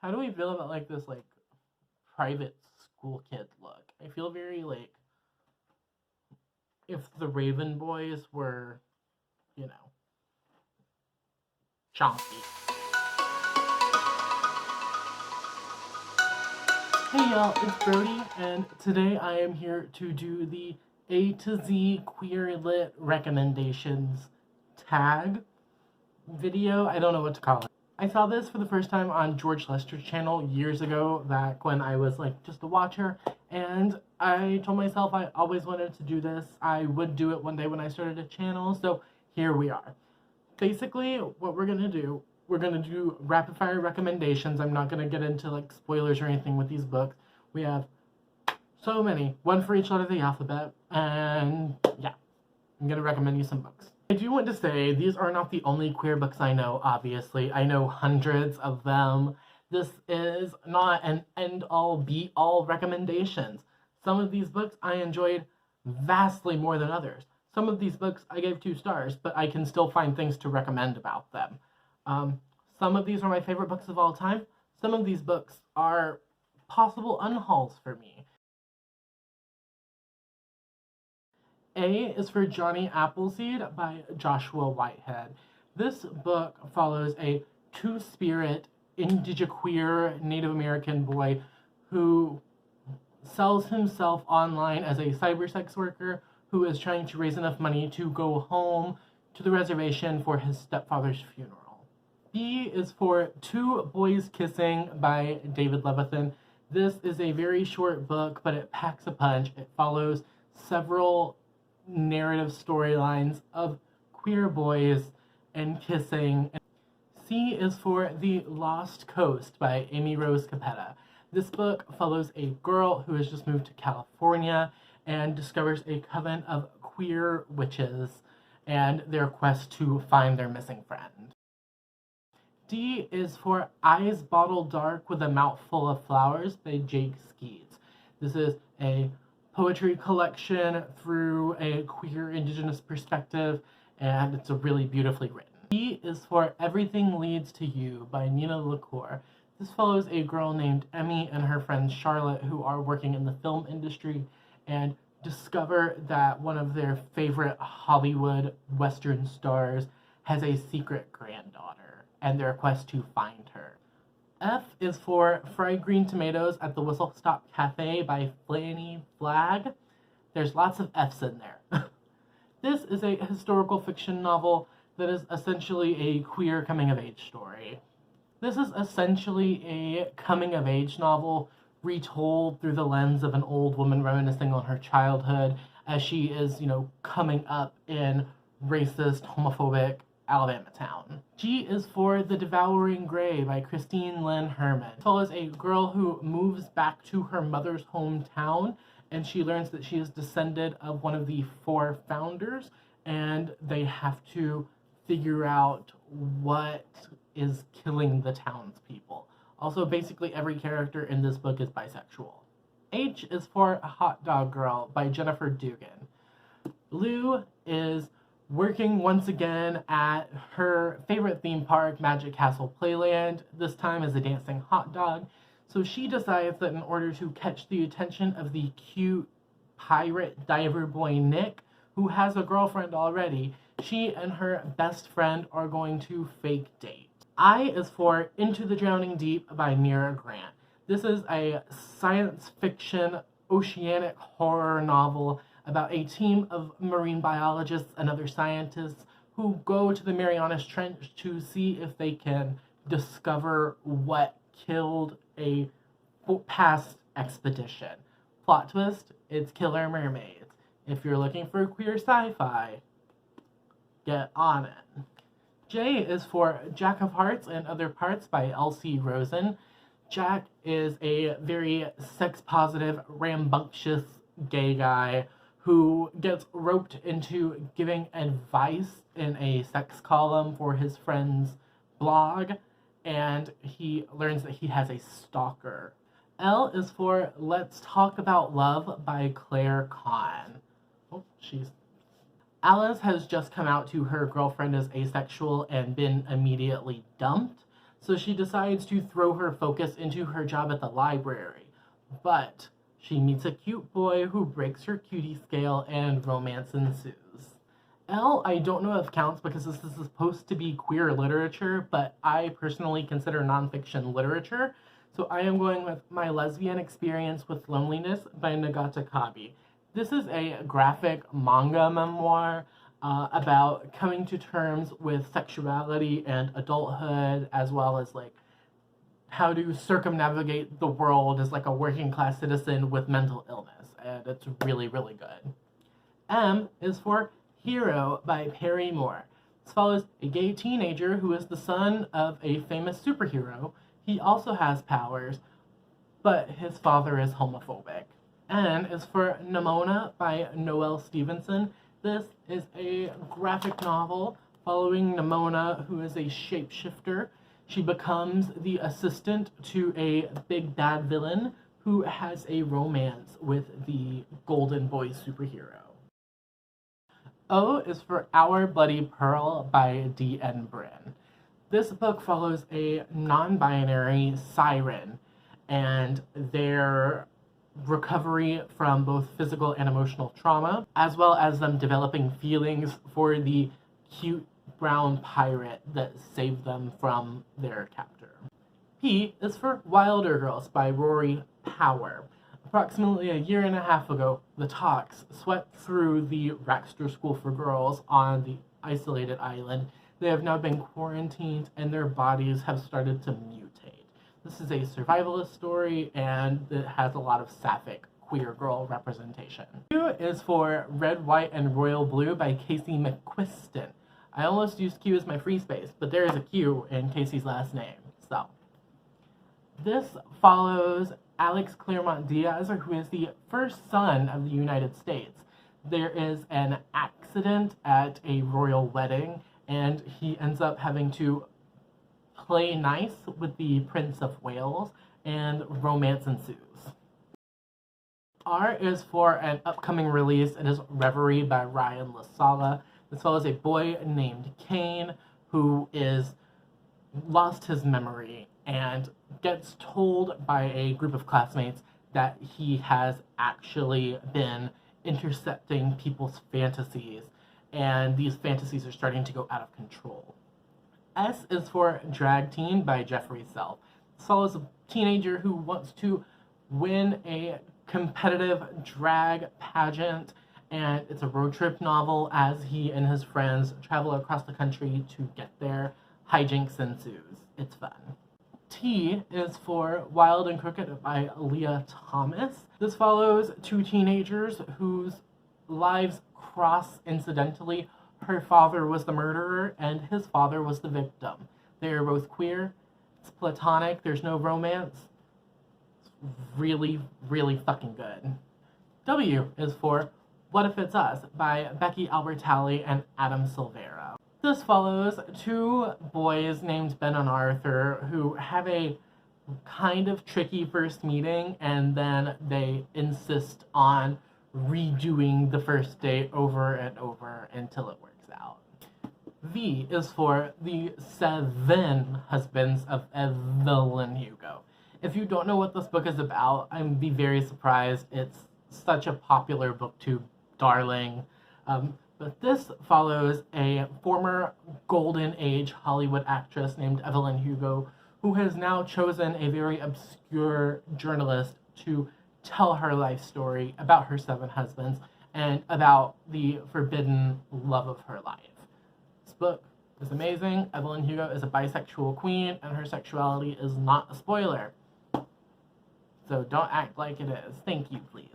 How do we feel about like this like private school kid look? I feel very like if the Raven boys were, you know, chunky. Hey y'all, it's Brody, and today I am here to do the A to Z Queer Lit recommendations tag video. I don't know what to call it. I saw this for the first time on George Lester's channel years ago, back when I was like just a watcher, and I told myself I always wanted to do this. I would do it one day when I started a channel, so here we are. Basically, what we're gonna do, we're gonna do rapid fire recommendations. I'm not gonna get into like spoilers or anything with these books. We have so many, one for each letter of the alphabet, and yeah, I'm gonna recommend you some books. I do want to say these are not the only queer books I know, obviously. I know hundreds of them. This is not an end-all, be-all recommendations. Some of these books I enjoyed vastly more than others. Some of these books I gave 2 stars, but I can still find things to recommend about them. Some of these are my favorite books of all time. Some of these books are possible unhauls for me. A is for Johnny Appleseed by Joshua Whitehead. This book follows a two-spirit, indigiqueer Native American boy who sells himself online as a cyber sex worker who is trying to raise enough money to go home to the reservation for his stepfather's funeral. B is for Two Boys Kissing by David Levithan. This is a very short book, but it packs a punch. It follows several narrative storylines of queer boys and kissing. C is for The Lost Coast by Amy Rose Capetta. This book follows a girl who has just moved to California and discovers a coven of queer witches and their quest to find their missing friend. D is for Eyes Bottled Dark with a Mouthful of Flowers by Jake Skeets. This is a poetry collection through a queer indigenous perspective, and it's a really beautifully written. E is for Everything Leads to You by Nina LaCour. This follows a girl named Emmy and her friend Charlotte who are working in the film industry and discover that one of their favorite Hollywood Western stars has a secret granddaughter and their quest to find her. F is for Fried Green Tomatoes at the Whistle Stop Cafe by Flanny Flagg. There's lots of F's in there. This is a historical fiction novel that is essentially a queer coming-of-age story. This is essentially a coming-of-age novel retold through the lens of an old woman reminiscing on her childhood as she is, coming up in racist, homophobic Alabama town. G is for The Devouring Grey by Christine Lynn Herman. It follows a girl who moves back to her mother's hometown, and she learns that she is descended of one of the 4 founders, and they have to figure out what is killing the townspeople. Also, basically every character in this book is bisexual. H is for A Hot Dog Girl by Jennifer Dugan. Lou is working once again at her favorite theme park, Magic Castle Playland, this time as a dancing hot dog. So she decides that in order to catch the attention of the cute pirate diver boy Nick, who has a girlfriend already, she and her best friend are going to fake date. I is for Into the Drowning Deep by Mira Grant. This is a science fiction oceanic horror novel about a team of marine biologists and other scientists who go to the Marianas Trench to see if they can discover what killed a past expedition. Plot twist, it's killer mermaids. If you're looking for queer sci-fi, get on it. J is for Jack of Hearts and Other Parts by Elsie Rosen. Jack is a very sex-positive, rambunctious gay guy who gets roped into giving advice in a sex column for his friend's blog, and he learns that he has a stalker. L is for Let's Talk About Love by Claire Kahn. Alice has just come out to her girlfriend as asexual and been immediately dumped, so she decides to throw her focus into her job at the library. But she meets a cute boy who breaks her cutie scale and romance ensues. L, I don't know if counts because this is supposed to be queer literature, but I personally consider nonfiction literature, so I am going with My Lesbian Experience with Loneliness by Nagata Kabi. This is a graphic manga memoir about coming to terms with sexuality and adulthood, as well as like how to circumnavigate the world as like a working class citizen with mental illness, and it's really, really good. M is for Hero by Perry Moore. This follows a gay teenager who is the son of a famous superhero. He also has powers, but his father is homophobic. N is for Nimona by Noelle Stevenson. This is a graphic novel following Nimona, who is a shapeshifter. She becomes the assistant to a big bad villain who has a romance with the Golden Boy superhero. O is for Our Bloody Pearl by D.N. Bryn. This book follows a non-binary siren and their recovery from both physical and emotional trauma, as well as them developing feelings for the cute brown pirate that saved them from their captor. P is for Wilder Girls by Rory Power. Approximately a year and a half ago, the Talks swept through the Raxter School for Girls on the isolated island. They have now been quarantined and their bodies have started to mutate. This is a survivalist story and it has a lot of sapphic queer girl representation. Q is for Red, White, and Royal Blue by Casey McQuiston. I almost used Q as my free space, but there is a Q in Casey's last name, so. This follows Alex Claremont Diaz, who is the first son of the United States. There is an accident at a royal wedding, and he ends up having to play nice with the Prince of Wales, and romance ensues. R is for an upcoming release. It is Reverie by Ryan LaSala. This follows a boy named Kane who is lost his memory and gets told by a group of classmates that he has actually been intercepting people's fantasies, and these fantasies are starting to go out of control. S is for Drag Teen by Jeffrey Self. This follows a teenager who wants to win a competitive drag pageant, and it's a road trip novel as he and his friends travel across the country to get there. Hijinks ensues. It's fun. T is for Wild and Crooked by Leah Thomas. This follows two teenagers whose lives cross incidentally. Her father was the murderer and his father was the victim. They are both queer. It's platonic. There's no romance. It's really, really fucking good. W is for What If It's Us by Becky Albertalli and Adam Silvera. This follows two boys named Ben and Arthur who have a kind of tricky first meeting, and then they insist on redoing the first date over and over until it works out. V is for The Seven Husbands of Evelyn Hugo. If you don't know what this book is about, I'd be very surprised. It's such a popular booktube darling. But this follows a former Golden Age Hollywood actress named Evelyn Hugo, who has now chosen a very obscure journalist to tell her life story about her seven husbands and about the forbidden love of her life. This book is amazing. Evelyn Hugo is a bisexual queen, and her sexuality is not a spoiler. So don't act like it is. Thank you, please.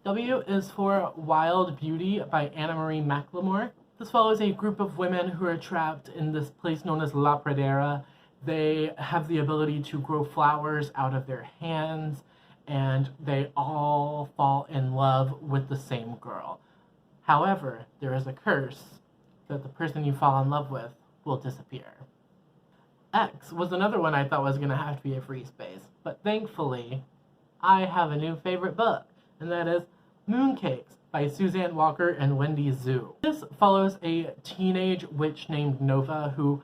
W is for Wild Beauty by Anna Marie McLemore. This follows a group of women who are trapped in this place known as La Pradera. They have the ability to grow flowers out of their hands, and they all fall in love with the same girl. However, there is a curse that the person you fall in love with will disappear. X was another one I thought was going to have to be a free space, but thankfully, I have a new favorite book, and that is Mooncakes by Suzanne Walker and Wendy Zhu. This follows a teenage witch named Nova who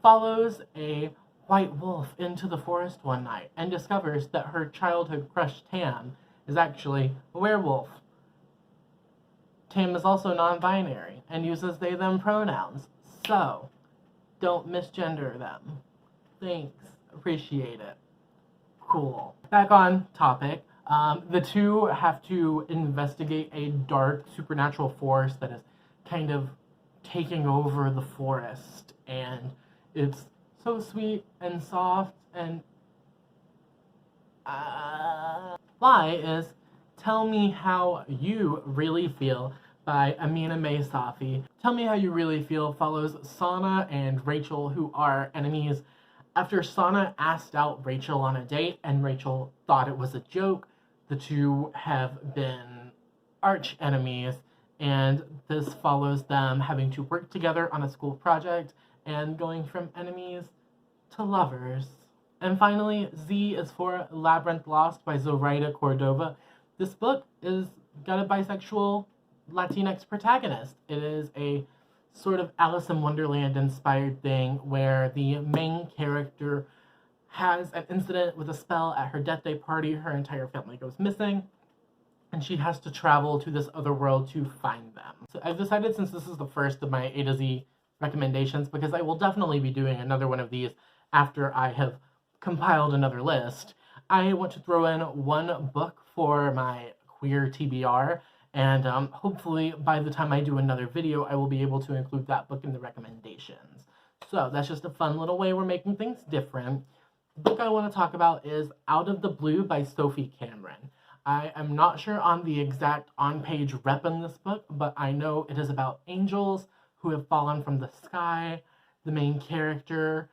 follows a white wolf into the forest one night and discovers that her childhood crush Tam is actually a werewolf. Tam is also non-binary and uses they them pronouns, so don't misgender them. Thanks. Appreciate it. Cool. Back on topic. The two have to investigate a dark supernatural force that is kind of taking over the forest, and it's so sweet and soft and Why is Tell Me How You Really Feel by Amina May Safi. Tell Me How You Really Feel follows Sana and Rachel, who are enemies. After Sana asked out Rachel on a date and Rachel thought it was a joke, the two have been arch enemies, and this follows them having to work together on a school project and going from enemies to lovers. And finally, Z is for Labyrinth Lost by Zoraida Cordova. This book is got a bisexual Latinx protagonist. It is a sort of Alice in Wonderland inspired thing where the main character has an incident with a spell at her death day party. Her entire family goes missing, and she has to travel to this other world to find them. So I've decided, since this is the first of my A to Z recommendations, because I will definitely be doing another one of these after I have compiled another list, I want to throw in one book for my queer TBR, and hopefully by the time I do another video, I will be able to include that book in the recommendations. So that's just a fun little way we're making things different. The book I want to talk about is Out of the Blue by Sophie Cameron. I am not sure on the exact on-page rep in this book, but I know it is about angels who have fallen from the sky. The main character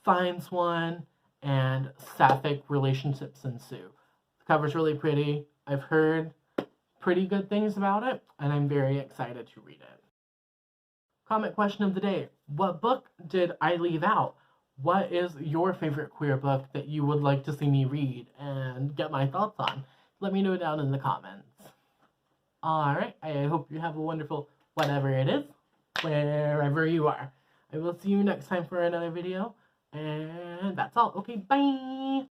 finds one, and sapphic relationships ensue. The cover's really pretty. I've heard pretty good things about it, and I'm very excited to read it. Comment question of the day. What book did I leave out? What is your favorite queer book that you would like to see me read and get my thoughts on? Let me know down in the comments. Alright, I hope you have a wonderful whatever it is, wherever you are. I will see you next time for another video. And that's all. Okay, bye!